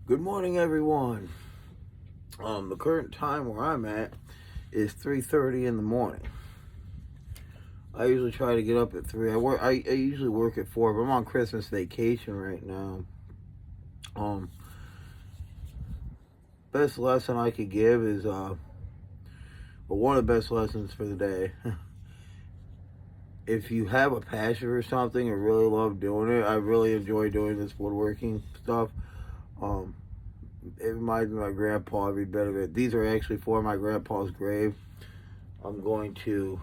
Good morning, everyone. The current time where I'm at is 3:30 in the morning. I usually try to get up at 3. I usually work at 4, but I'm on Christmas vacation right now. Um, Best lesson I could give is one of the best lessons for the day. If you have a passion for something and really love doing it, I really enjoy doing this woodworking stuff. Um, it reminds me of my grandpa every bit of it. These are actually for my grandpa's grave. I'm going to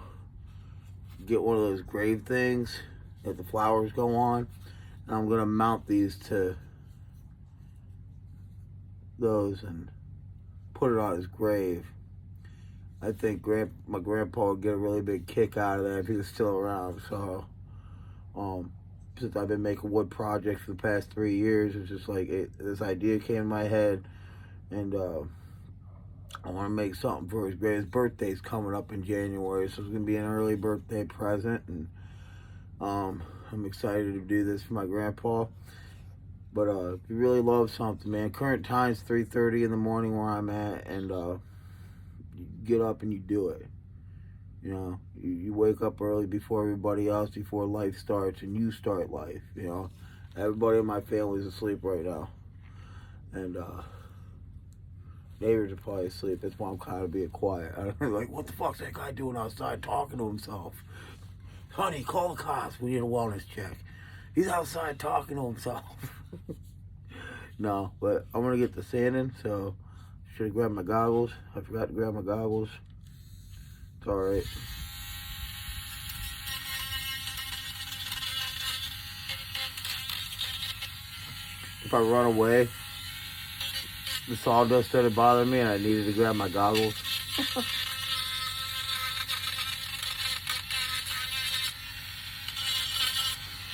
get one of those grave things that the flowers go on, and I'm gonna mount these to those and put it on his grave. I think my grandpa would get a really big kick out of that if he was still around. So, since I've been making wood projects for the past 3 years, it's just like this idea came in my head, and I want to make something for his grave. His birthday's coming up in January, so it's gonna be an early birthday present, and I'm excited to do this for my grandpa. But if you really love something, man, current time's 3:30 in the morning where I'm at, and you get up and you do it. You wake up early before everybody else, before life starts, and you start life. Everybody in my family is asleep right now, and neighbors are probably asleep. That's why I'm kind of being quiet. I'm like, what the fuck's that guy doing outside talking to himself? Honey, call the cops. We need a wellness check. He's outside talking to himself. No, but I'm gonna get the sanding, so should have grabbed my goggles. I forgot to grab my goggles. It's alright. If I run away, the sawdust started bothering me and I needed to grab my goggles.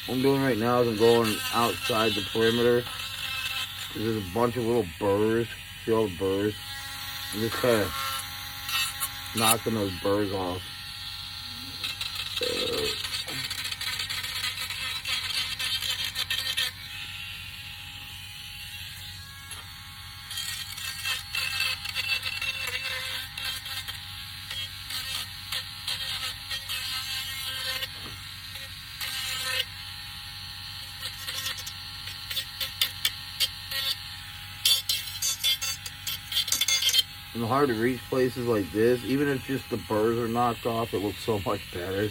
What I'm doing right now is I'm going outside the perimeter. There's a bunch of little burrs. See all the burrs? I'm just kind of knocking those burrs off. In the hard to reach places like this, even if just the burrs are knocked off, it looks so much better.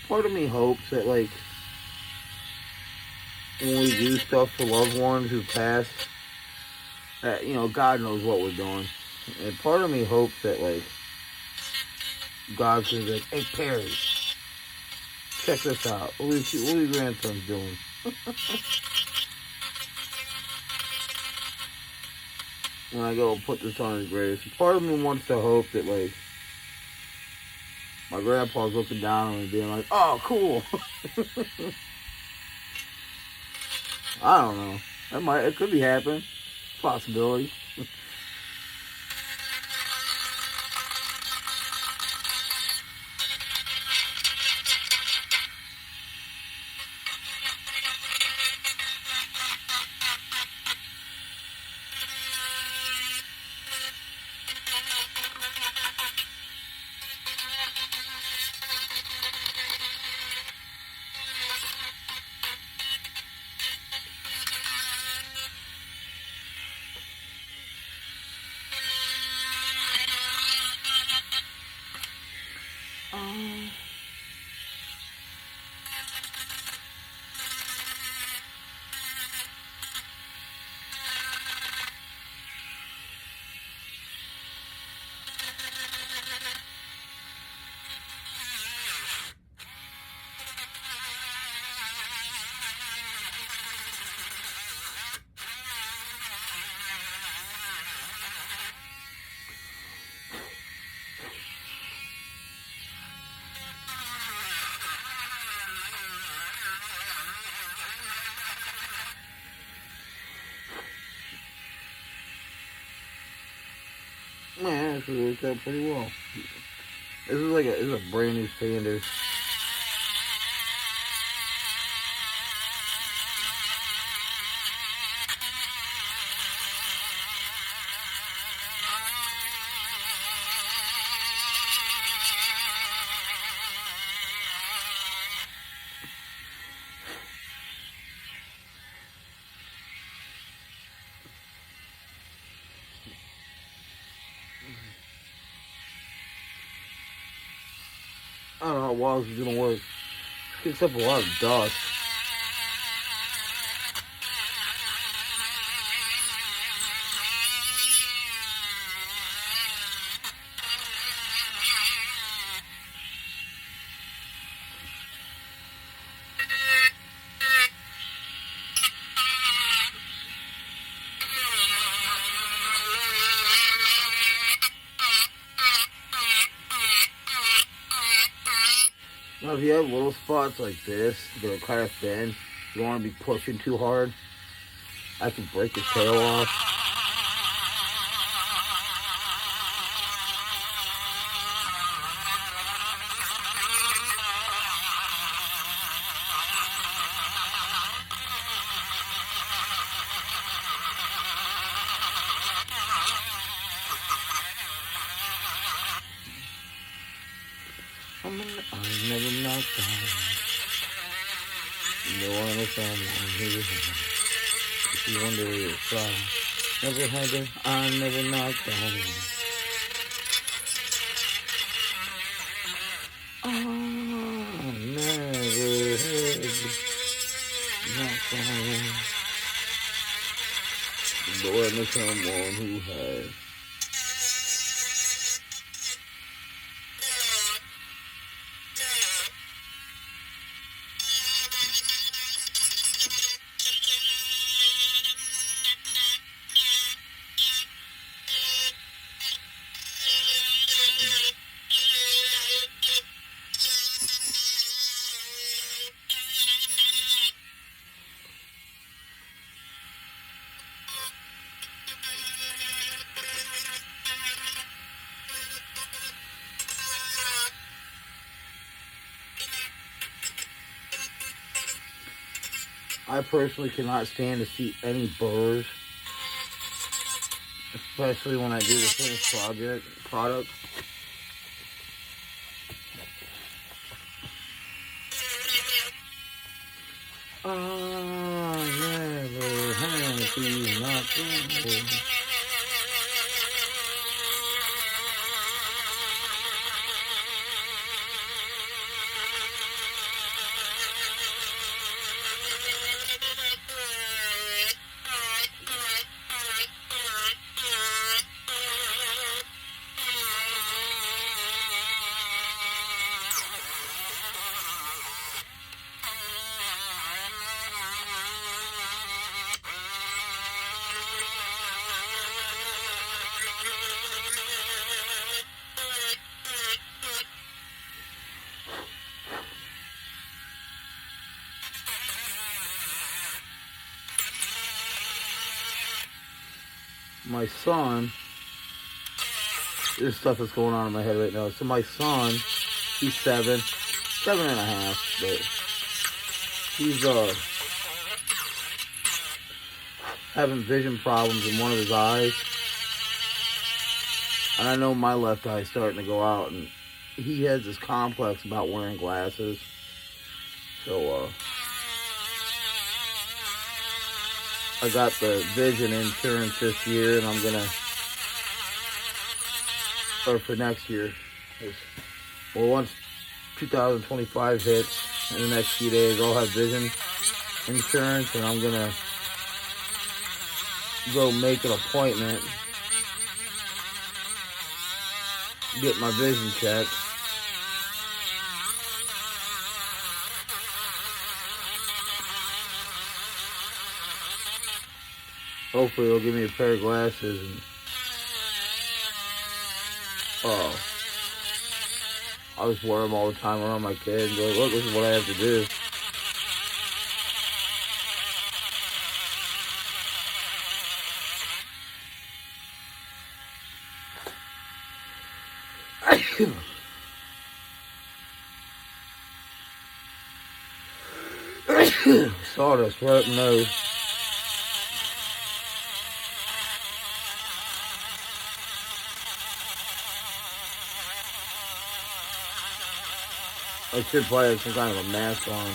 Part of me hopes that, like, when we do stuff for loved ones who passed, that, God knows what we're doing. And part of me hopes that, like, God says, like, hey, Perry, check this out. What are your grandsons doing? When I go put this on his grave. So part of me wants to hope that, like, my grandpa's looking down on me being like, oh, cool. I don't know. It could be happening. Possibility. Man, actually worked out pretty well. This is a brand new sander. I don't know how well this is gonna work. It kicks up a lot of dust. Now, if you have little spots like this that are kind of thin, you don't want to be pushing too hard. I can break the tail off. I'm never knocked down. No one is someone who if you wonder where you're from. Never had to, I'm never knocked down. Oh, never had knocked down. No one is someone who has. I personally cannot stand to see any burrs, especially when I do the finished product. I never had to knock down. My son, there's stuff that's going on in my head right now. So my son, he's 7.5, but he's having vision problems in one of his eyes. And I know my left eye's starting to go out, and he has this complex about wearing glasses. So I got the vision insurance this year, and I'm gonna, or for next year. Well, once 2025 hits, in the next few days, I'll have vision insurance, and I'm gonna go make an appointment, get my vision checked. Hopefully they'll give me a pair of glasses and I just wear them all the time around my kid and go, look, this is what I have to do. Sawdust right up my nose. I should probably have some kind of a mask on.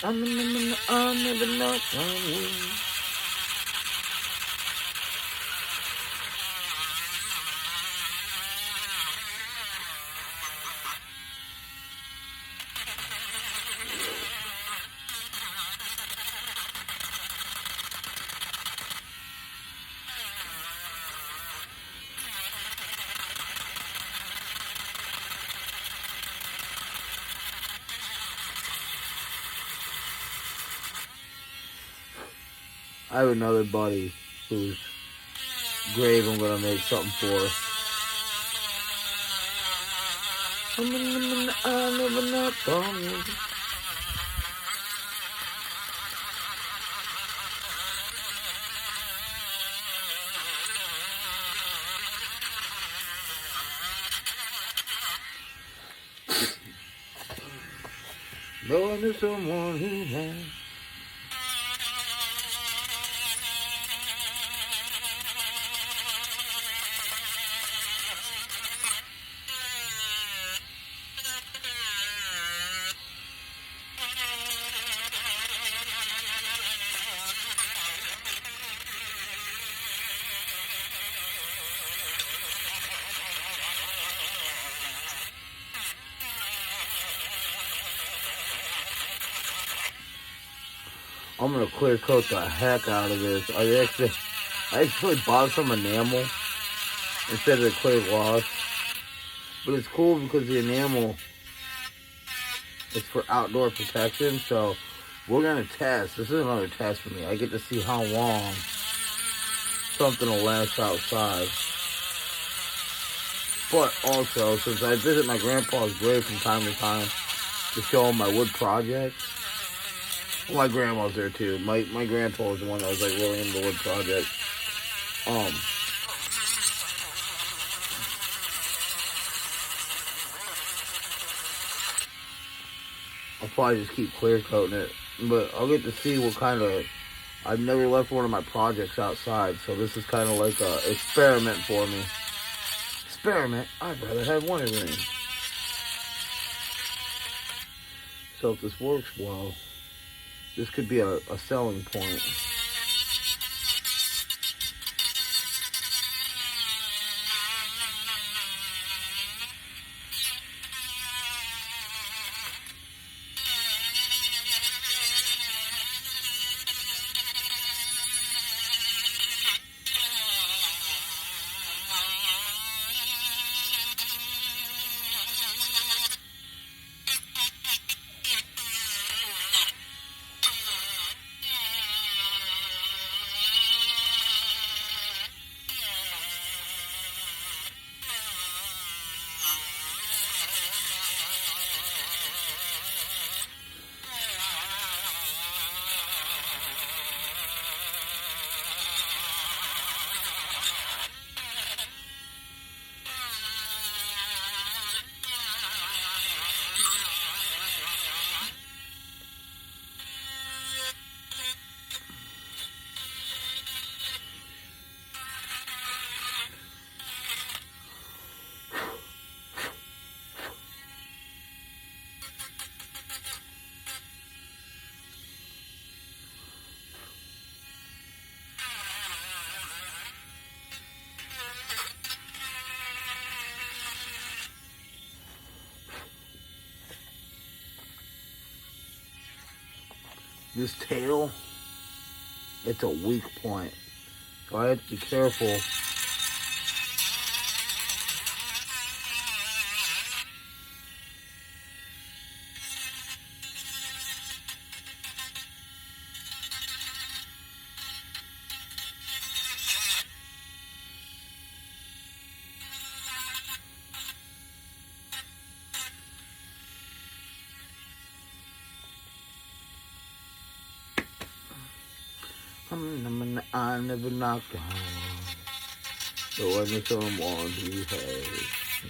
I'll never know. I have another buddy whose grave I'm gonna make something for. I'll never know. No, I knew someone who had. I'm gonna clear coat the heck out of this. I actually bought some enamel instead of the clear gloss. But it's cool because the enamel is for outdoor protection. So we're gonna test. This is another test for me. I get to see how long something will last outside. But also, since I visit my grandpa's grave from time to time to show him my wood projects. Well, my grandma's there too. My grandpa was the one that was like really into the wood project. I'll probably just keep clear coating it. But I'll get to see what kind of... I've never left one of my projects outside, so this is kind of like a experiment for me. Experiment? I'd rather have one in rain. So if this works well, this could be a selling point. This tail, it's a weak point. So I have to be careful. I never knocked on. There wasn't someone who had.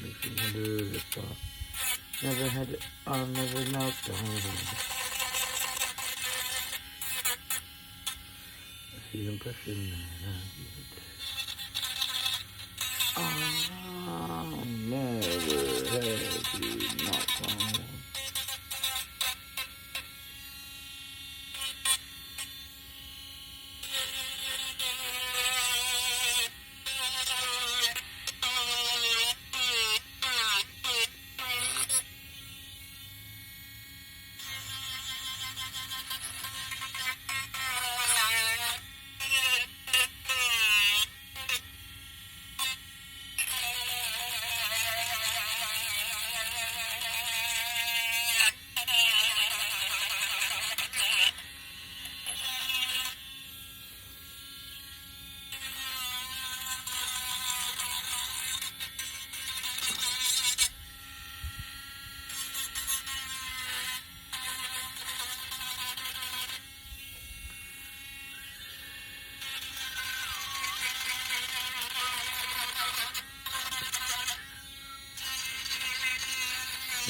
Makes me wonder if I never had it. I never knocked on. I see the impression that I never had you knocked on.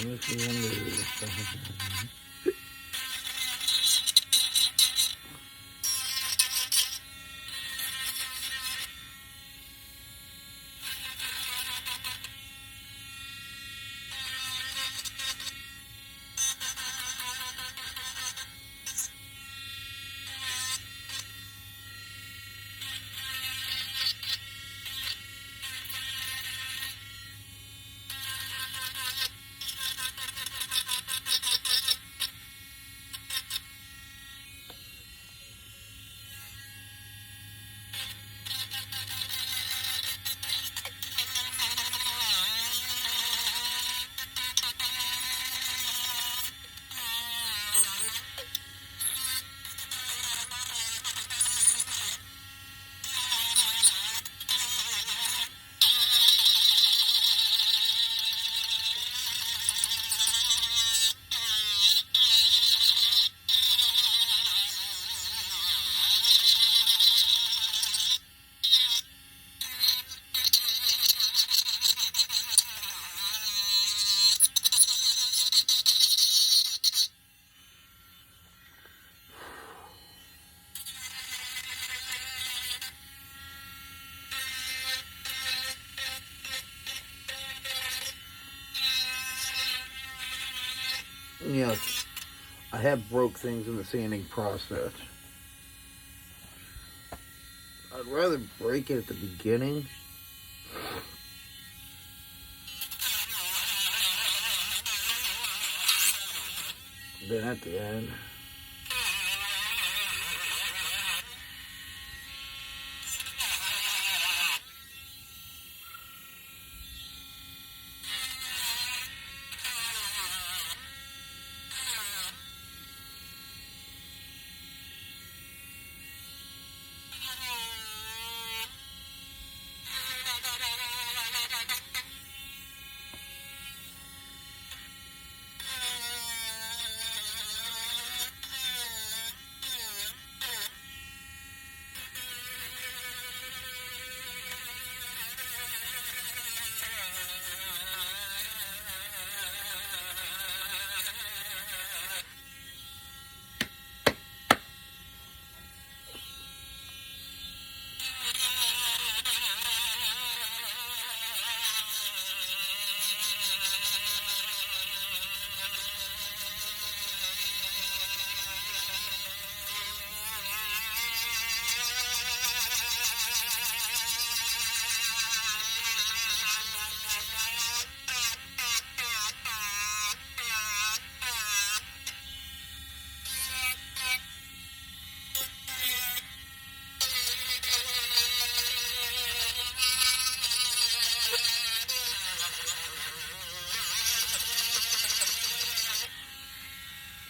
Makes me wonder if yes, I have broke things in the sanding process. I'd rather break it at the beginning than at the end.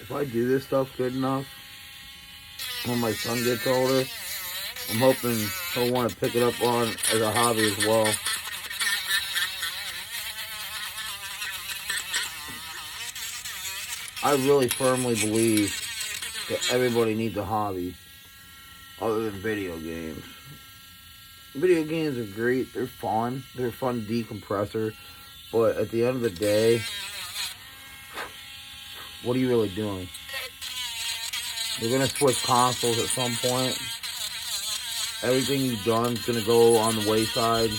If I do this stuff good enough, when my son gets older, I'm hoping he'll want to pick it up on as a hobby as well. I really firmly believe that everybody needs a hobby. other than video games. Video games are great. They're fun. They're a fun decompressor. But at the end of the day, what are you really doing? You're going to switch consoles at some point. Everything you've done is going to go on the wayside.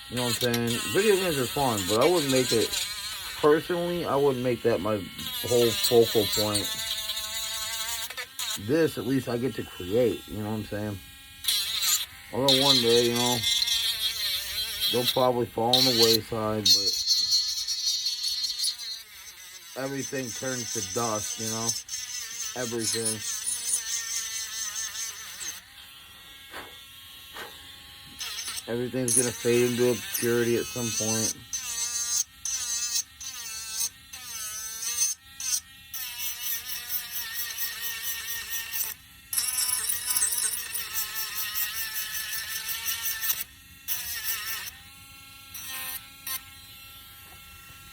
You know what I'm saying? Video games are fun, but I wouldn't make it, personally, I wouldn't make that my whole focal point. This, at least I get to create, you know what I'm saying? Although one day, you know, they'll probably fall on the wayside, but everything turns to dust, you know? Everything. Everything's gonna fade into obscurity at some point.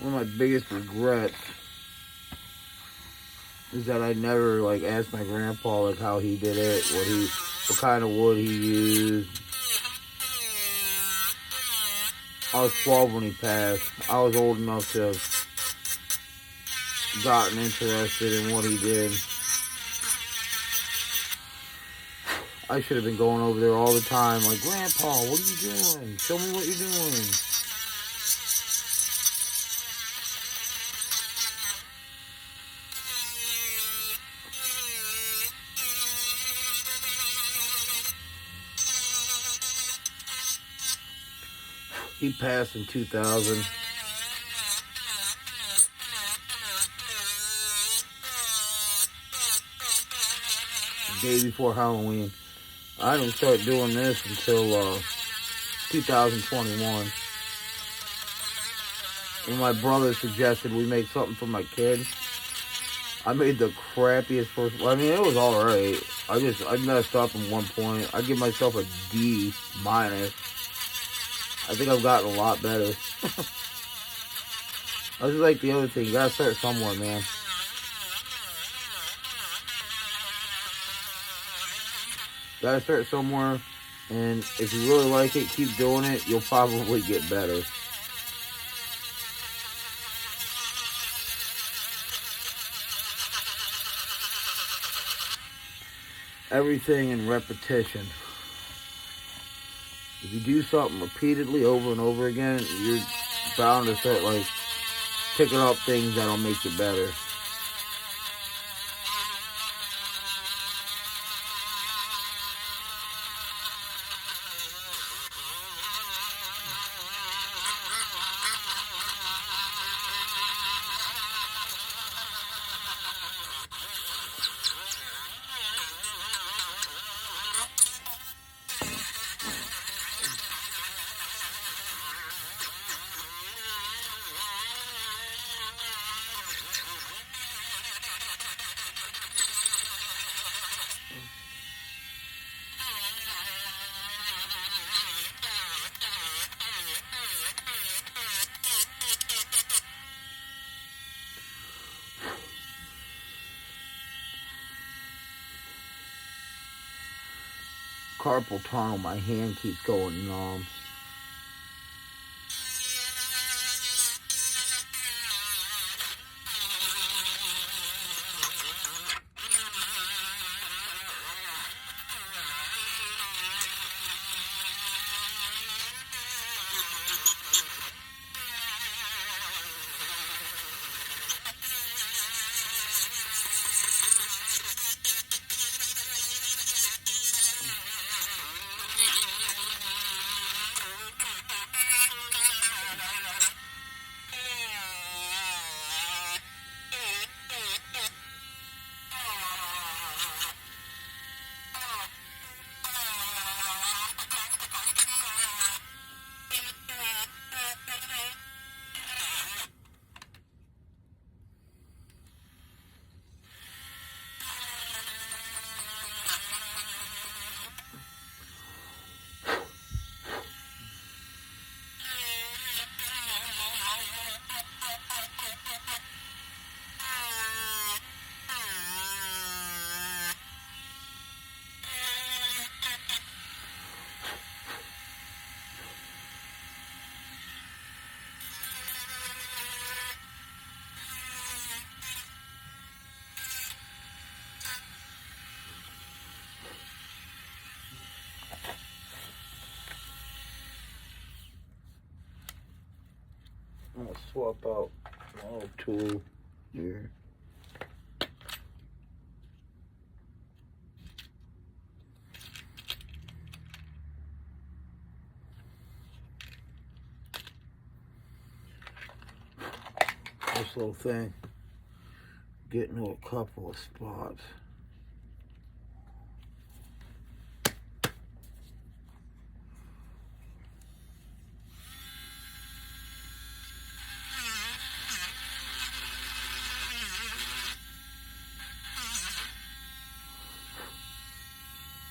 One of my biggest regrets is that I never like asked my grandpa like how he did it, what kind of wood he used. I was 12 when he passed. I was old enough to have gotten interested in what he did. I should have been going over there all the time, like, Grandpa, what are you doing? Show me what you're doing. He passed in 2000. The day before Halloween. I didn't start doing this until 2021. When my brother suggested we make something for my kid, I made the crappiest first. I mean, it was alright. I messed up at one point. I give myself a D minus. I think I've gotten a lot better. I just like the other thing. You gotta start somewhere, man. Gotta start somewhere. And if you really like it, keep doing it. You'll probably get better. Everything in repetition. If you do something repeatedly over and over again, you're bound to start like picking up things that'll make you better. Carpal tunnel, my hand keeps going numb. swap out my little tool here. This little thing, getting to a couple of spots.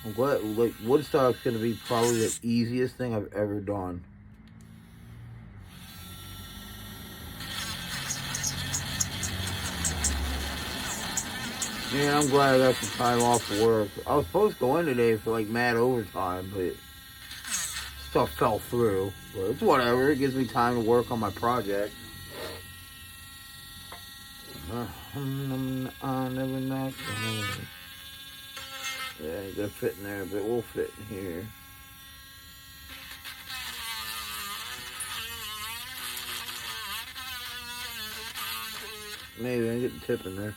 I'm glad, like, Woodstock's gonna be probably the easiest thing I've ever done. Man, I'm glad I got some time off of work. I was supposed to go in today for like mad overtime, but stuff fell through. But it's whatever. It gives me time to work on my project. I never knocked home. Yeah, it gotta fit in there, but we'll fit in here. Maybe I get the tip in there.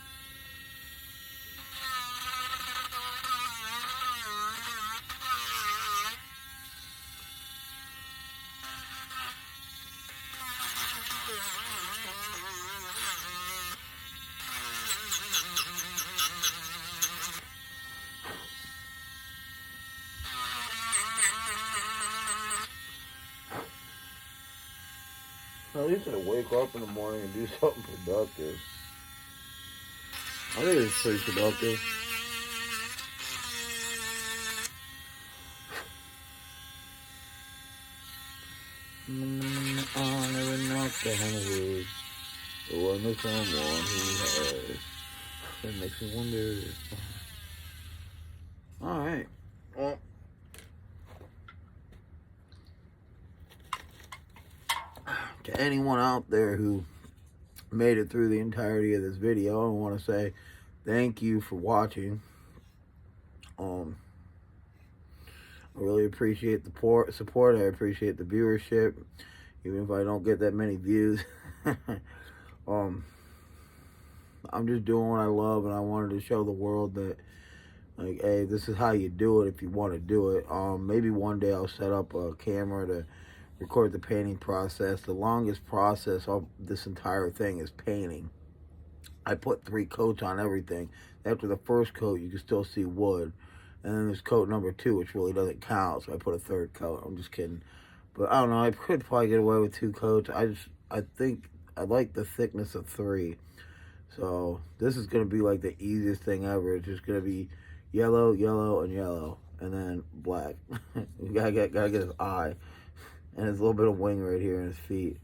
At least I wake up in the morning and do something productive. I think it's pretty productive. I never knocked the wood. But wasn't someone who has. That makes me wonder. Alright. Well. To anyone out there who made it through the entirety of this video, I want to say thank you for watching. I really appreciate the support. I appreciate the viewership, even if I don't get that many views. I'm just doing what I love, and I wanted to show the world that, like, hey, this is how you do it if you want to do it. Maybe one day I'll set up a camera to record the painting process. The longest process of this entire thing is painting. I put 3 coats on everything. After the first coat, you can still see wood. And then there's coat number 2, which really doesn't count, so I put a 3rd coat. I'm just kidding. But I don't know, I could probably get away with 2 coats. I think I like the thickness of 3. So this is going to be like the easiest thing ever. It's just going to be yellow, yellow, and yellow. And then black. You gotta get his eye. And there's a little bit of wing right here in his feet.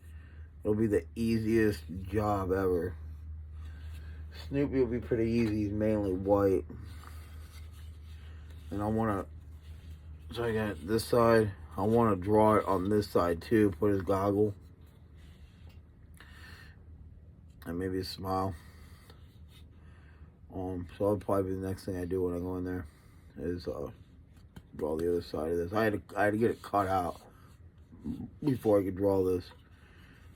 It'll be the easiest job ever. Snoopy will be pretty easy. He's mainly white. And I want to, so I got this side. I want to draw it on this side too. Put his goggle. And maybe a smile. So that'll probably be the next thing I do when I go in there. Is draw the other side of this. I had to get it cut out before I could draw this,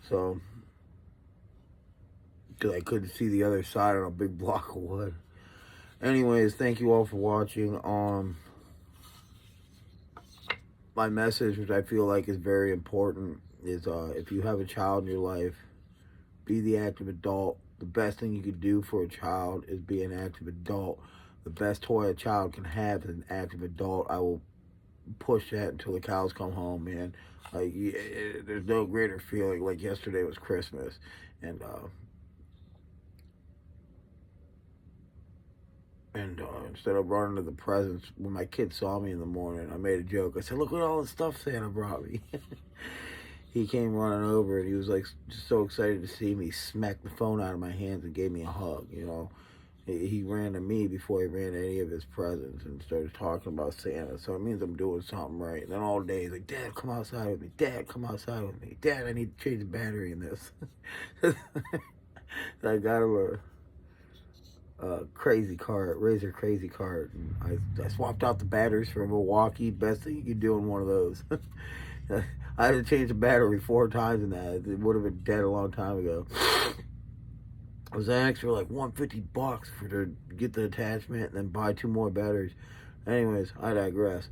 so because I couldn't see the other side on a big block of wood. Anyways, thank you all for watching. My message, which I feel like is very important, is if you have a child in your life, be the active adult. The best thing you could do for a child is be an active adult. The best toy a child can have is an active adult. I will push that until the cows come home, man. Like, there's no greater feeling. Like, yesterday was Christmas, and instead of running to the presents, when my kid saw me in the morning, I made a joke. I said, "Look at all the stuff Santa brought me." He came running over, and he was like just so excited to see me. Smacked the phone out of my hands and gave me a hug. You know, he ran to me before he ran to any of his presents and started talking about Santa. So it means I'm doing something right. And then all day he's like, "Dad, come outside with me. Dad, come outside with me. Dad, I need to change the battery in this." I got him a crazy cart, Razor crazy cart. And I swapped out the batteries for Milwaukee. Best thing you could do in one of those. I had to change the battery 4 times in that. It would have been dead a long time ago. It was an extra like $150 for to get the attachment and then buy 2 more batteries. Anyways, I digress.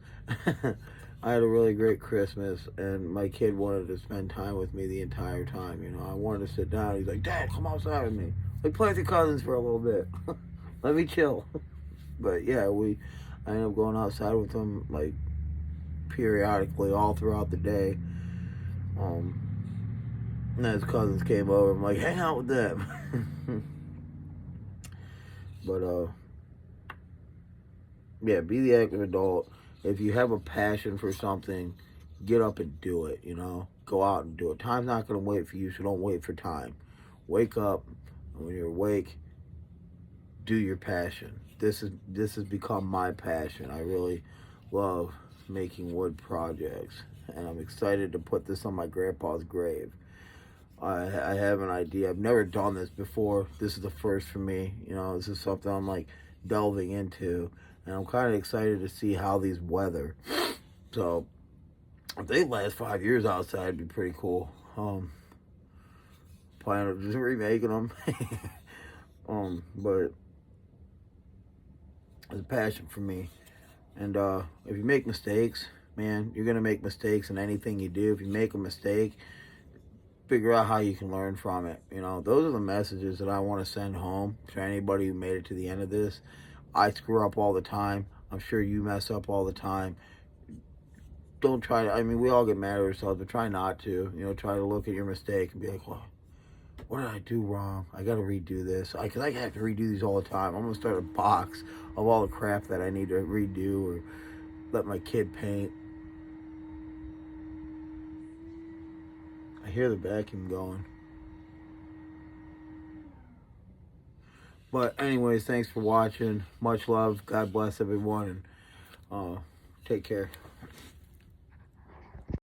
I had a really great Christmas, and my kid wanted to spend time with me the entire time. You know, I wanted to sit down. He's like, "Dad, come outside with me. Like, play with your cousins for a little bit. Let me chill." But yeah, I ended up going outside with him like periodically all throughout the day. Um, and then his cousins came over. I'm like, hang out with them. But yeah, be the active adult. If you have a passion for something, get up and do it. You know, go out and do it. Time's not gonna wait for you, so don't wait for time. Wake up, and when you're awake, do your passion. This has become my passion. I really love making wood projects, and I'm excited to put this on my grandpa's grave. I have an idea. I've never done this before. This is the first for me. You know, this is something I'm like delving into, and I'm kind of excited to see how these weather. So if they last 5 years outside, it'd be pretty cool. Plan on just remaking them. But it's a passion for me. And if you make mistakes, man, you're gonna make mistakes in anything you do. If you make a mistake, figure out how you can learn from it. You know, those are the messages that I want to send home to anybody who made it to the end of this. I screw up all the time. I'm sure you mess up all the time. Don't try to, I mean, we all get mad at ourselves, but try not to. You know, try to look at your mistake and be like, well, what did I do wrong? I got to redo this. Because I have to redo these all the time. I'm going to start a box of all the crap that I need to redo or let my kid paint. I hear the vacuum going. But anyways, thanks for watching. Much love. God bless everyone. And take care.